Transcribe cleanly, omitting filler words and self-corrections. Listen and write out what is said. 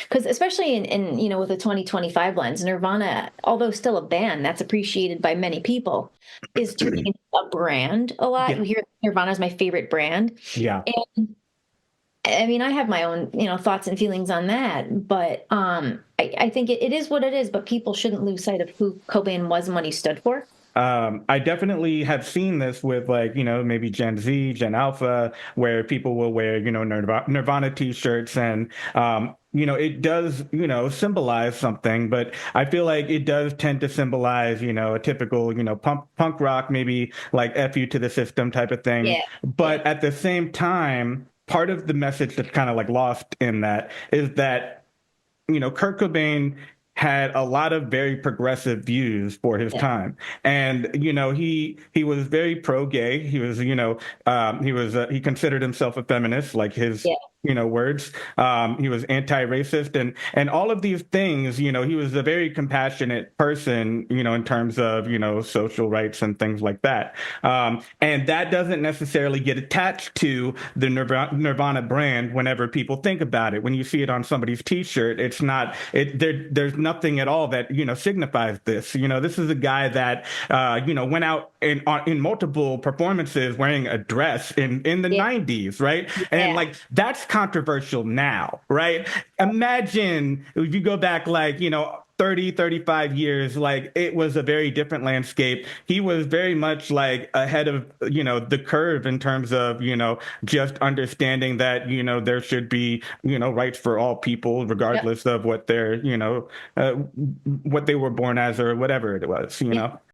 Because especially with the 2025 lens, Nirvana, although still a band that's appreciated by many people, is turning into a brand a lot. Yeah. You hear Nirvana is my favorite brand. Yeah. And I mean, I have my own, thoughts and feelings on that, but I think it is what it is, but people shouldn't lose sight of who Cobain was and what he stood for. I definitely have seen this with like, maybe Gen Z, Gen Alpha, where people will wear, Nirvana t-shirts and, it does, symbolize something, but I feel like it does tend to symbolize, a typical, punk rock, maybe like F you to the system type of thing. Yeah, yeah, But at the same time, part of the message that's kind of like lost in that is that Kurt Cobain had a lot of very progressive views for his yeah, time, and he was very pro-gay. He was he considered himself a feminist, like his yeah, words. He was anti-racist and all of these things. He was a very compassionate person. In terms of social rights and things like that. And that doesn't necessarily get attached to the Nirvana brand whenever people think about it. When you see it on somebody's T-shirt, it's not. There's nothing at all that signifies this. This is a guy that went out in multiple performances wearing a dress in the yeah, 90s, right? And yeah, like that's controversial now, right? Imagine if you go back like 30, 35 years, like it was a very different landscape. He was very much like ahead of, the curve in terms of, just understanding that, there should be, rights for all people, yeah, regardless of what their, what they were born as or whatever it was, yeah.